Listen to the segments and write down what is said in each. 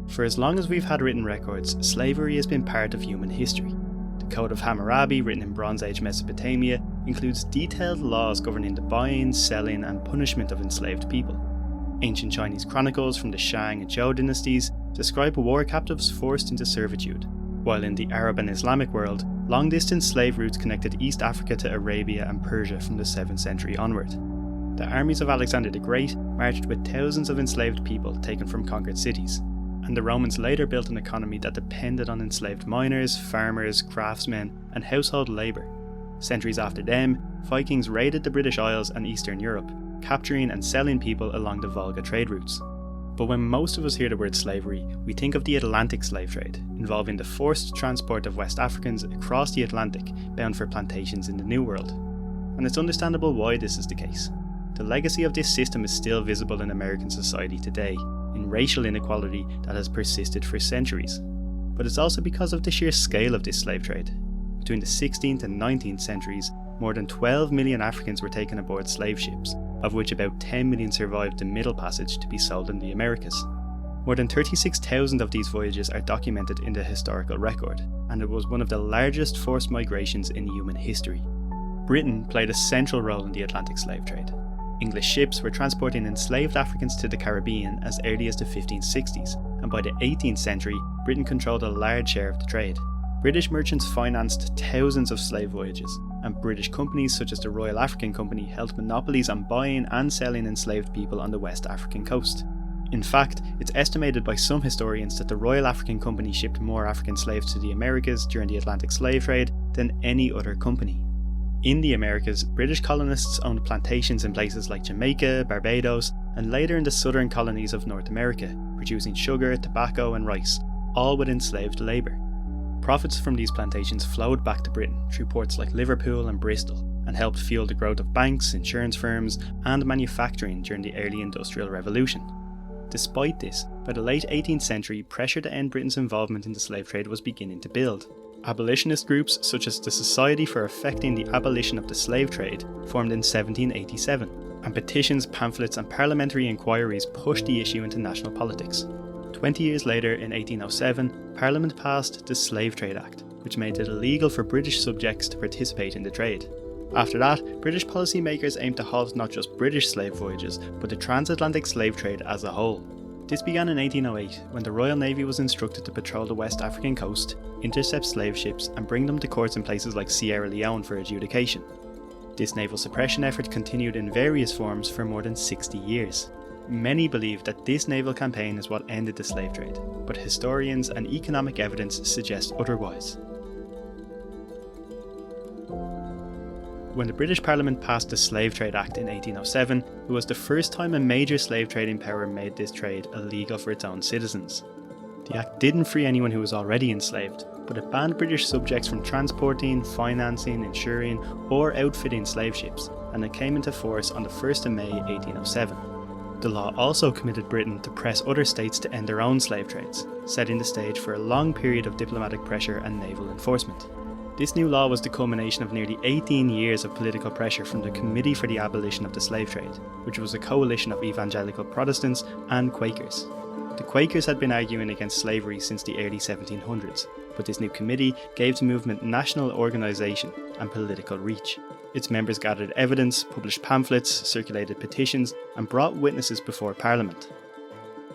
For as long as we've had written records, slavery has been part of human history. The Code of Hammurabi, written in Bronze Age Mesopotamia, includes detailed laws governing the buying, selling, and punishment of enslaved people. Ancient Chinese chronicles from the Shang and Zhou dynasties describe war captives forced into servitude, while in the Arab and Islamic world, long-distance slave routes connected East Africa to Arabia and Persia from the 7th century onward. The armies of Alexander the Great marched with thousands of enslaved people taken from conquered cities, and the Romans later built an economy that depended on enslaved miners, farmers, craftsmen, and household labour. Centuries after them, Vikings raided the British Isles and Eastern Europe, capturing and selling people along the Volga trade routes. But when most of us hear the word slavery, we think of the Atlantic slave trade, involving the forced transport of West Africans across the Atlantic, bound for plantations in the New World. And it's understandable why this is the case. The legacy of this system is still visible in American society today, in racial inequality that has persisted for centuries. But it's also because of the sheer scale of this slave trade. Between the 16th and 19th centuries, more than 12 million Africans were taken aboard slave ships, of which about 10 million survived the Middle Passage to be sold in the Americas. More than 36,000 of these voyages are documented in the historical record, and it was one of the largest forced migrations in human history. Britain played a central role in the Atlantic slave trade. English ships were transporting enslaved Africans to the Caribbean as early as the 1560s, and by the 18th century, Britain controlled a large share of the trade. British merchants financed thousands of slave voyages, and British companies such as the Royal African Company held monopolies on buying and selling enslaved people on the West African coast. In fact, it's estimated by some historians that the Royal African Company shipped more African slaves to the Americas during the Atlantic slave trade than any other company. In the Americas, British colonists owned plantations in places like Jamaica, Barbados, and later in the southern colonies of North America, producing sugar, tobacco, and rice, all with enslaved labour. Profits from these plantations flowed back to Britain through ports like Liverpool and Bristol, and helped fuel the growth of banks, insurance firms, and manufacturing during the early Industrial Revolution. Despite this, by the late 18th century, pressure to end Britain's involvement in the slave trade was beginning to build. Abolitionist groups such as the Society for Effecting the Abolition of the Slave Trade formed in 1787, and petitions, pamphlets, and parliamentary inquiries pushed the issue into national politics. 20 years later, in 1807, Parliament passed the Slave Trade Act, which made it illegal for British subjects to participate in the trade. After that, British policymakers aimed to halt not just British slave voyages, but the transatlantic slave trade as a whole. This began in 1808, when the Royal Navy was instructed to patrol the West African coast, intercept slave ships, and bring them to courts in places like Sierra Leone for adjudication. This naval suppression effort continued in various forms for more than 60 years. Many believe that this naval campaign is what ended the slave trade, but historians and economic evidence suggest otherwise. When the British Parliament passed the Slave Trade Act in 1807, it was the first time a major slave trading power made this trade illegal for its own citizens. The Act didn't free anyone who was already enslaved, but it banned British subjects from transporting, financing, insuring, or outfitting slave ships, and it came into force on the 1st of May 1807. The law also committed Britain to press other states to end their own slave trades, setting the stage for a long period of diplomatic pressure and naval enforcement. This new law was the culmination of nearly 18 years of political pressure from the Committee for the Abolition of the Slave Trade, which was a coalition of evangelical Protestants and Quakers. The Quakers had been arguing against slavery since the early 1700s, but this new committee gave the movement national organisation and political reach. Its members gathered evidence, published pamphlets, circulated petitions, and brought witnesses before Parliament.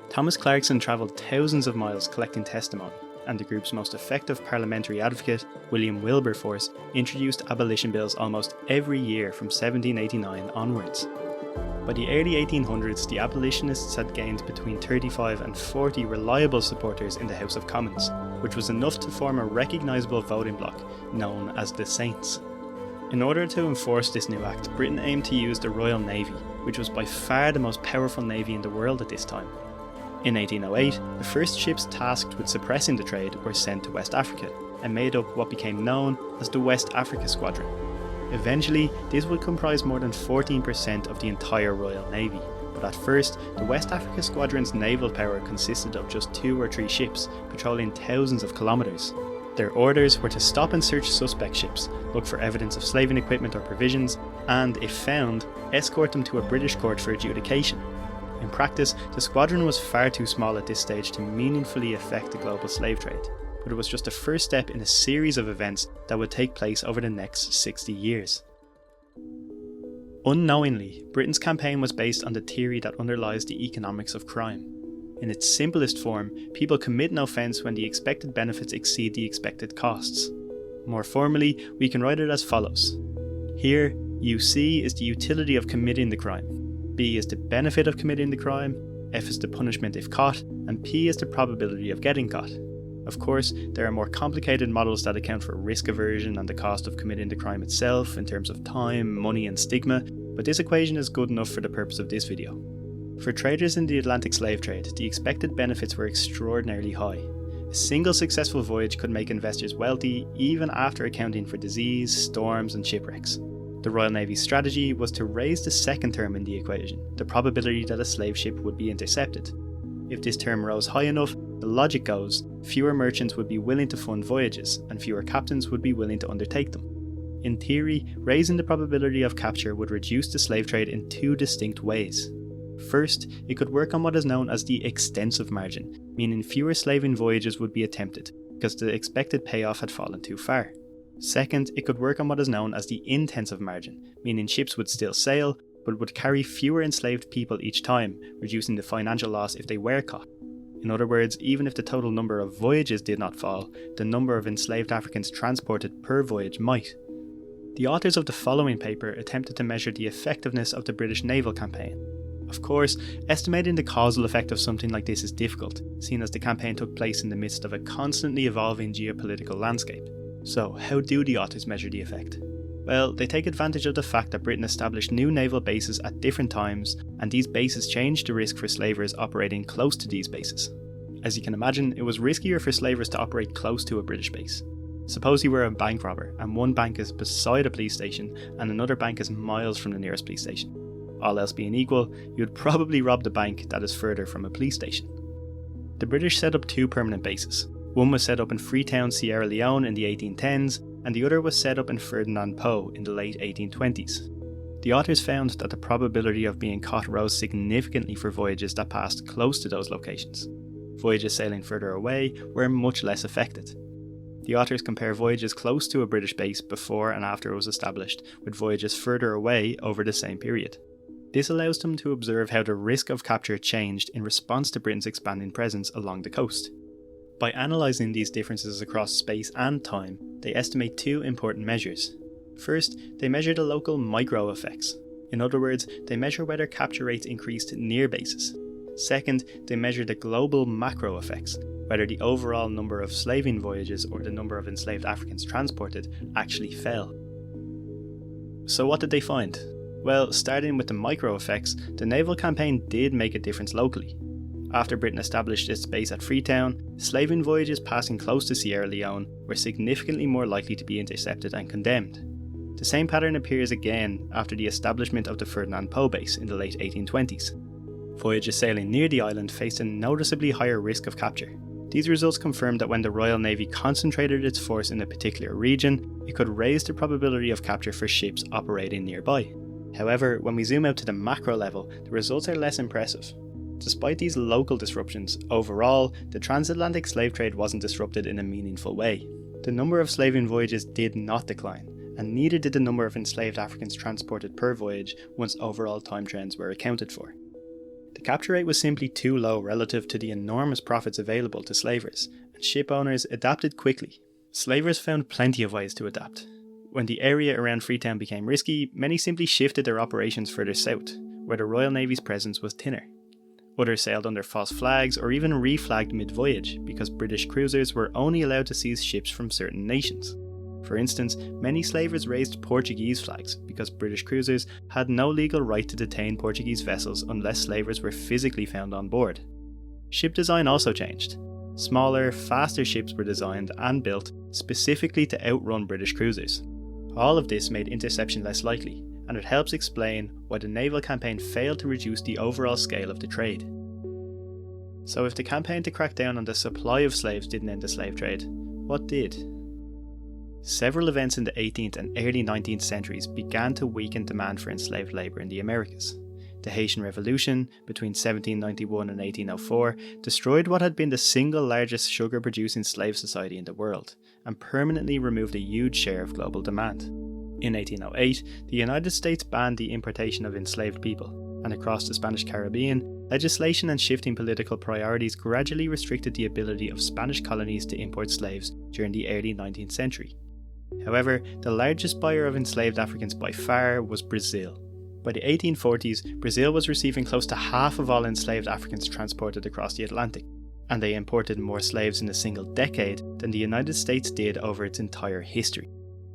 Thomas Clarkson travelled thousands of miles collecting testimony, and the group's most effective parliamentary advocate, William Wilberforce, introduced abolition bills almost every year from 1789 onwards. By the early 1800s, the abolitionists had gained between 35 and 40 reliable supporters in the House of Commons, which was enough to form a recognisable voting bloc known as the Saints. In order to enforce this new act, Britain aimed to use the Royal Navy, which was by far the most powerful navy in the world at this time. In 1808, the first ships tasked with suppressing the trade were sent to West Africa and made up what became known as the West Africa Squadron. Eventually, this would comprise more than 14% of the entire Royal Navy, but at first, the West Africa Squadron's naval power consisted of just 2 or 3 ships patrolling thousands of kilometres. Their orders were to stop and search suspect ships, look for evidence of slaving equipment or provisions, and, if found, escort them to a British court for adjudication. In practice, the squadron was far too small at this stage to meaningfully affect the global slave trade, but it was just the first step in a series of events that would take place over the next 60 years. Unknowingly, Britain's campaign was based on the theory that underlies the economics of crime. In its simplest form, people commit an offence when the expected benefits exceed the expected costs. More formally, we can write it as follows. Here, UC is the utility of committing the crime, B is the benefit of committing the crime, F is the punishment if caught, and P is the probability of getting caught. Of course, there are more complicated models that account for risk aversion and the cost of committing the crime itself in terms of time, money and stigma, but this equation is good enough for the purpose of this video. For traders in the Atlantic slave trade, the expected benefits were extraordinarily high. A single successful voyage could make investors wealthy even after accounting for disease, storms and shipwrecks. The Royal Navy's strategy was to raise the second term in the equation, the probability that a slave ship would be intercepted. If this term rose high enough, the logic goes, fewer merchants would be willing to fund voyages and fewer captains would be willing to undertake them. In theory, raising the probability of capture would reduce the slave trade in two distinct ways. First, it could work on what is known as the extensive margin, meaning fewer slaving voyages would be attempted, because the expected payoff had fallen too far. Second, it could work on what is known as the intensive margin, meaning ships would still sail, but would carry fewer enslaved people each time, reducing the financial loss if they were caught. In other words, even if the total number of voyages did not fall, the number of enslaved Africans transported per voyage might. The authors of the following paper attempted to measure the effectiveness of the British naval campaign. Of course, estimating the causal effect of something like this is difficult, seeing as the campaign took place in the midst of a constantly evolving geopolitical landscape. So, how do the authors measure the effect? Well, they take advantage of the fact that Britain established new naval bases at different times, and these bases changed the risk for slavers operating close to these bases. As you can imagine, it was riskier for slavers to operate close to a British base. Suppose you were a bank robber, and one bank is beside a police station, and another bank is miles from the nearest police station. All else being equal, you would probably rob the bank that is further from a police station. The British set up two permanent bases. One was set up in Freetown, Sierra Leone in the 1810s, and the other was set up in Ferdinand Po in the late 1820s. The authors found that the probability of being caught rose significantly for voyages that passed close to those locations. Voyages sailing further away were much less affected. The authors compare voyages close to a British base before and after it was established with voyages further away over the same period. This allows them to observe how the risk of capture changed in response to Britain's expanding presence along the coast. By analysing these differences across space and time, they estimate two important measures. First, they measure the local micro effects. In other words, they measure whether capture rates increased near bases. Second, they measure the global macro effects, whether the overall number of slaving voyages or the number of enslaved Africans transported actually fell. So what did they find? Well, starting with the micro effects, the naval campaign did make a difference locally. After Britain established its base at Freetown, slaving voyages passing close to Sierra Leone were significantly more likely to be intercepted and condemned. The same pattern appears again after the establishment of the Ferdinand Po base in the late 1820s. Voyages sailing near the island faced a noticeably higher risk of capture. These results confirmed that when the Royal Navy concentrated its force in a particular region, it could raise the probability of capture for ships operating nearby. However, when we zoom out to the macro level, the results are less impressive. Despite these local disruptions, overall, the transatlantic slave trade wasn't disrupted in a meaningful way. The number of slaving voyages did not decline, and neither did the number of enslaved Africans transported per voyage once overall time trends were accounted for. The capture rate was simply too low relative to the enormous profits available to slavers, and ship owners adapted quickly. Slavers found plenty of ways to adapt. When the area around Freetown became risky, many simply shifted their operations further south, where the Royal Navy's presence was thinner. Others sailed under false flags or even reflagged mid-voyage because British cruisers were only allowed to seize ships from certain nations. For instance, many slavers raised Portuguese flags because British cruisers had no legal right to detain Portuguese vessels unless slavers were physically found on board. Ship design also changed. Smaller, faster ships were designed and built specifically to outrun British cruisers. All of this made interception less likely, and it helps explain why the naval campaign failed to reduce the overall scale of the trade. So if the campaign to crack down on the supply of slaves didn't end the slave trade, what did? Several events in the 18th and early 19th centuries began to weaken demand for enslaved labour in the Americas. The Haitian Revolution, between 1791 and 1804, destroyed what had been the single largest sugar-producing slave society in the world, and permanently removed a huge share of global demand. In 1808, the United States banned the importation of enslaved people, and across the Spanish Caribbean, legislation and shifting political priorities gradually restricted the ability of Spanish colonies to import slaves during the early 19th century. However, the largest buyer of enslaved Africans by far was Brazil. By the 1840s, Brazil was receiving close to half of all enslaved Africans transported across the Atlantic, and they imported more slaves in a single decade than the United States did over its entire history.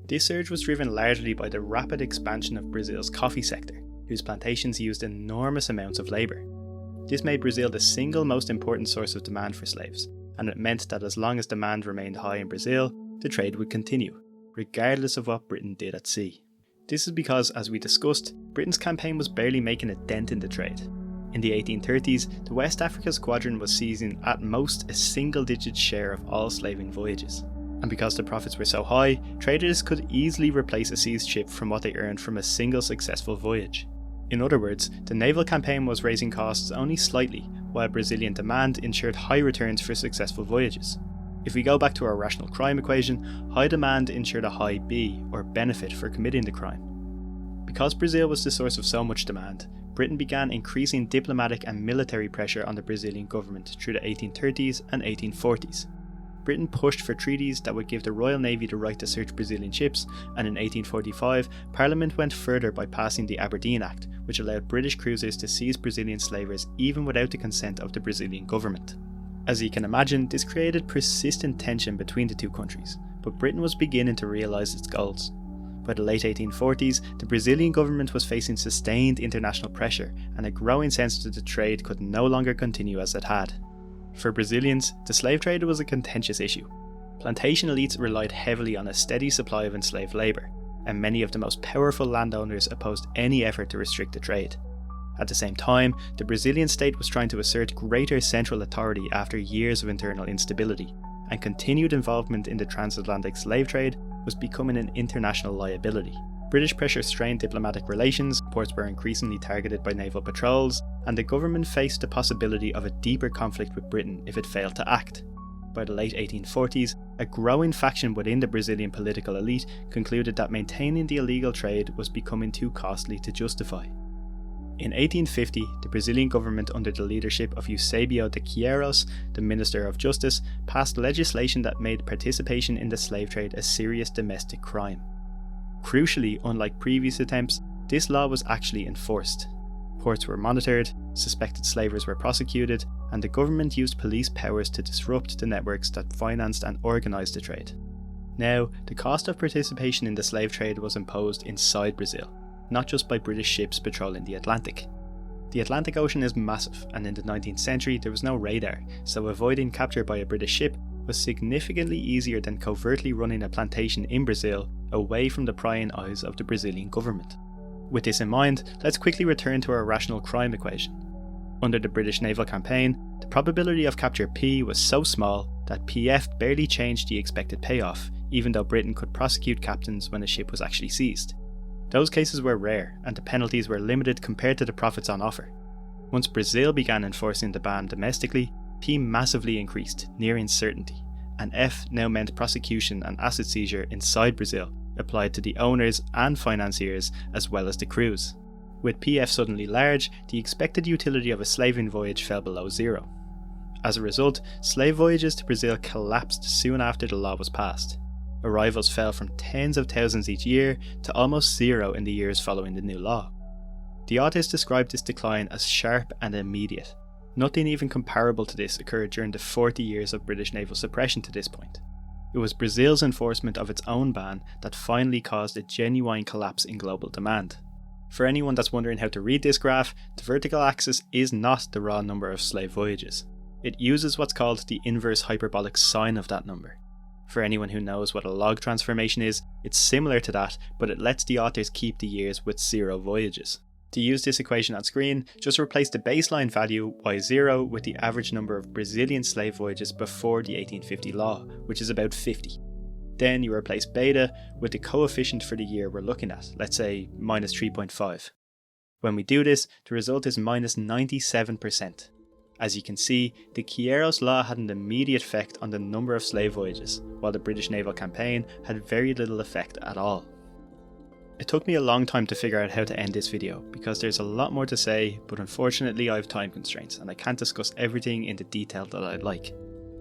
This surge was driven largely by the rapid expansion of Brazil's coffee sector, whose plantations used enormous amounts of labour. This made Brazil the single most important source of demand for slaves, and it meant that as long as demand remained high in Brazil, the trade would continue, regardless of what Britain did at sea. This is because, as we discussed, Britain's campaign was barely making a dent in the trade. In the 1830s, the West Africa Squadron was seizing at most a single-digit share of all slaving voyages. And because the profits were so high, traders could easily replace a seized ship from what they earned from a single successful voyage. In other words, the naval campaign was raising costs only slightly, while Brazilian demand ensured high returns for successful voyages. If we go back to our rational crime equation, high demand ensured a high B, or benefit, for committing the crime. Because Brazil was the source of so much demand, Britain began increasing diplomatic and military pressure on the Brazilian government through the 1830s and 1840s. Britain pushed for treaties that would give the Royal Navy the right to search Brazilian ships, and in 1845, Parliament went further by passing the Aberdeen Act, which allowed British cruisers to seize Brazilian slavers even without the consent of the Brazilian government. As you can imagine, this created persistent tension between the two countries, but Britain was beginning to realise its goals. By the late 1840s, the Brazilian government was facing sustained international pressure, and a growing sense that the trade could no longer continue as it had. For Brazilians, the slave trade was a contentious issue. Plantation elites relied heavily on a steady supply of enslaved labour, and many of the most powerful landowners opposed any effort to restrict the trade. At the same time, the Brazilian state was trying to assert greater central authority after years of internal instability, and continued involvement in the transatlantic slave trade was becoming an international liability. British pressure strained diplomatic relations, ports were increasingly targeted by naval patrols, and the government faced the possibility of a deeper conflict with Britain if it failed to act. By the late 1840s, a growing faction within the Brazilian political elite concluded that maintaining the illegal trade was becoming too costly to justify. In 1850, the Brazilian government, under the leadership of Eusébio de Queiroz, the Minister of Justice, passed legislation that made participation in the slave trade a serious domestic crime. Crucially, unlike previous attempts, this law was actually enforced. Ports were monitored, suspected slavers were prosecuted, and the government used police powers to disrupt the networks that financed and organised the trade. Now, the cost of participation in the slave trade was imposed inside Brazil, not just by British ships patrolling the Atlantic. The Atlantic Ocean is massive, and in the 19th century there was no radar, so avoiding capture by a British ship was significantly easier than covertly running a plantation in Brazil away from the prying eyes of the Brazilian government. With this in mind, let's quickly return to our rational crime equation. Under the British naval campaign, the probability of capture P was so small that PF barely changed the expected payoff, even though Britain could prosecute captains when a ship was actually seized. Those cases were rare, and the penalties were limited compared to the profits on offer. Once Brazil began enforcing the ban domestically, P massively increased, nearing certainty, and F now meant prosecution and asset seizure inside Brazil, applied to the owners and financiers as well as the crews. With PF suddenly large, the expected utility of a slaving voyage fell below zero. As a result, slave voyages to Brazil collapsed soon after the law was passed. Arrivals fell from tens of thousands each year to almost zero in the years following the new law. The authors described this decline as sharp and immediate. Nothing even comparable to this occurred during the 40 years of British naval suppression to this point. It was Brazil's enforcement of its own ban that finally caused a genuine collapse in global demand. For anyone that's wondering how to read this graph, the vertical axis is not the raw number of slave voyages. It uses what's called the inverse hyperbolic sine of that number. For anyone who knows what a log transformation is, it's similar to that, but it lets the authors keep the years with zero voyages. To use this equation on screen, just replace the baseline value y0 with the average number of Brazilian slave voyages before the 1850 law, which is about 50. Then you replace beta with the coefficient for the year we're looking at, let's say minus 3.5. When we do this, the result is minus 97%. As you can see, the Quiros Law had an immediate effect on the number of slave voyages, while the British naval campaign had very little effect at all. It took me a long time to figure out how to end this video, because there's a lot more to say, but unfortunately I have time constraints and I can't discuss everything in the detail that I'd like.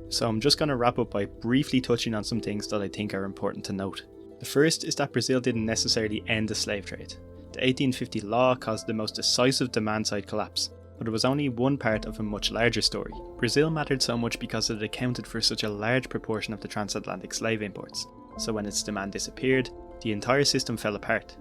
So I'm just going to wrap up by briefly touching on some things that I think are important to note. The first is that Brazil didn't necessarily end the slave trade. The 1850 law caused the most decisive demand-side collapse, but it was only one part of a much larger story. Brazil mattered so much because it accounted for such a large proportion of the transatlantic slave imports, so when its demand disappeared, the entire system fell apart.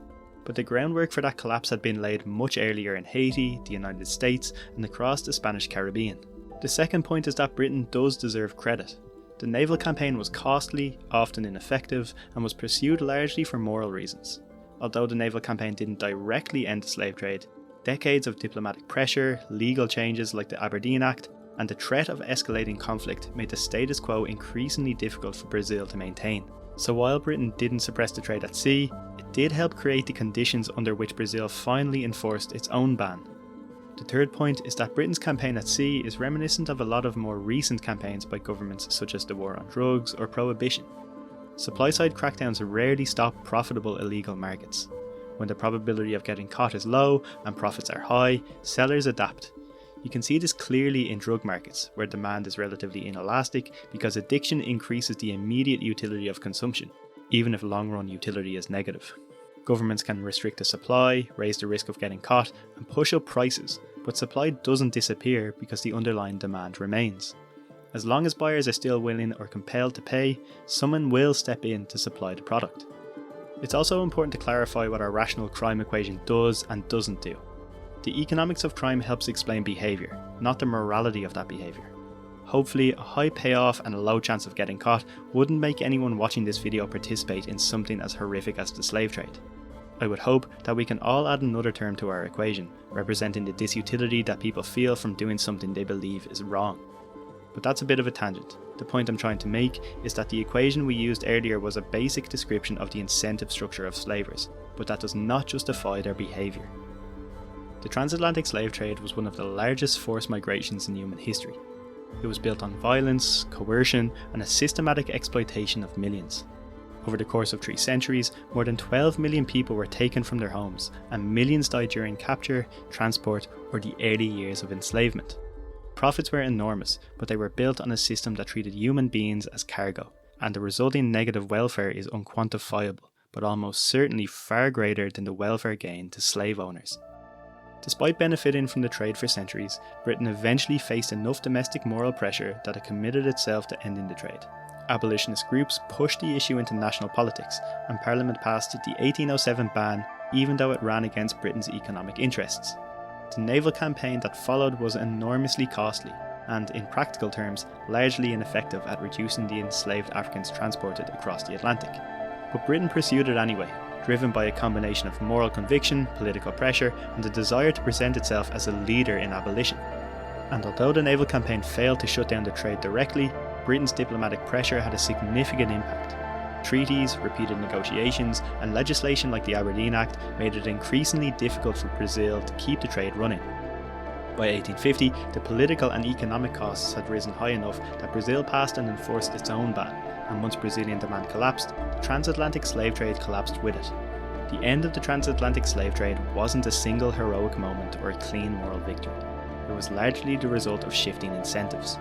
But the groundwork for that collapse had been laid much earlier in Haiti, the United States, and across the Spanish Caribbean. The second point is that Britain does deserve credit. The naval campaign was costly, often ineffective, and was pursued largely for moral reasons. Although the naval campaign didn't directly end the slave trade, decades of diplomatic pressure, legal changes like the Aberdeen Act, and the threat of escalating conflict made the status quo increasingly difficult for Brazil to maintain. So while Britain didn't suppress the trade at sea, it did help create the conditions under which Brazil finally enforced its own ban. The third point is that Britain's campaign at sea is reminiscent of a lot of more recent campaigns by governments such as the war on drugs or prohibition. Supply-side crackdowns rarely stop profitable illegal markets. When the probability of getting caught is low and profits are high, sellers adapt. You can see this clearly in drug markets, where demand is relatively inelastic because addiction increases the immediate utility of consumption, even if long-run utility is negative. Governments can restrict the supply, raise the risk of getting caught, and push up prices, but supply doesn't disappear because the underlying demand remains. As long as buyers are still willing or compelled to pay, someone will step in to supply the product. It's also important to clarify what our rational crime equation does and doesn't do. The economics of crime helps explain behaviour, not the morality of that behaviour. Hopefully, a high payoff and a low chance of getting caught wouldn't make anyone watching this video participate in something as horrific as the slave trade. I would hope that we can all add another term to our equation, representing the disutility that people feel from doing something they believe is wrong. But that's a bit of a tangent. The point I'm trying to make is that the equation we used earlier was a basic description of the incentive structure of slavers, but that does not justify their behaviour. The transatlantic slave trade was one of the largest forced migrations in human history. It was built on violence, coercion, and a systematic exploitation of millions. Over the course of 3 centuries, more than 12 million people were taken from their homes, and millions died during capture, transport, or the early years of enslavement. Profits were enormous, but they were built on a system that treated human beings as cargo, and the resulting negative welfare is unquantifiable, but almost certainly far greater than the welfare gain to slave owners. Despite benefiting from the trade for centuries, Britain eventually faced enough domestic moral pressure that it committed itself to ending the trade. Abolitionist groups pushed the issue into national politics, and Parliament passed the 1807 ban even though it ran against Britain's economic interests. The naval campaign that followed was enormously costly, and in practical terms, largely ineffective at reducing the enslaved Africans transported across the Atlantic. But Britain pursued it anyway, driven by a combination of moral conviction, political pressure, and the desire to present itself as a leader in abolition. And although the naval campaign failed to shut down the trade directly, Britain's diplomatic pressure had a significant impact. Treaties, repeated negotiations, and legislation like the Aberdeen Act made it increasingly difficult for Brazil to keep the trade running. By 1850, the political and economic costs had risen high enough that Brazil passed and enforced its own ban, and once Brazilian demand collapsed, the transatlantic slave trade collapsed with it. The end of the transatlantic slave trade wasn't a single heroic moment or a clean moral victory. It was largely the result of shifting incentives.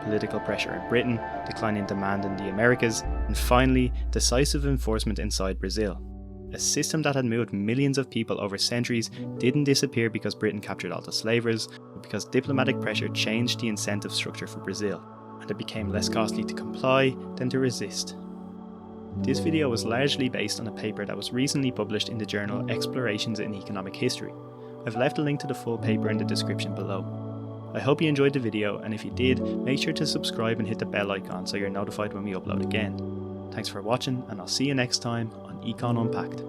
Political pressure in Britain, declining demand in the Americas, and finally, decisive enforcement inside Brazil. A system that had moved millions of people over centuries didn't disappear because Britain captured all the slavers, but because diplomatic pressure changed the incentive structure for Brazil, and it became less costly to comply than to resist. This video was largely based on a paper that was recently published in the journal Explorations in Economic History. I've left a link to the full paper in the description below. I hope you enjoyed the video, and if you did, make sure to subscribe and hit the bell icon so you're notified when we upload again. Thanks for watching, and I'll see you next time on Econ Unpacked.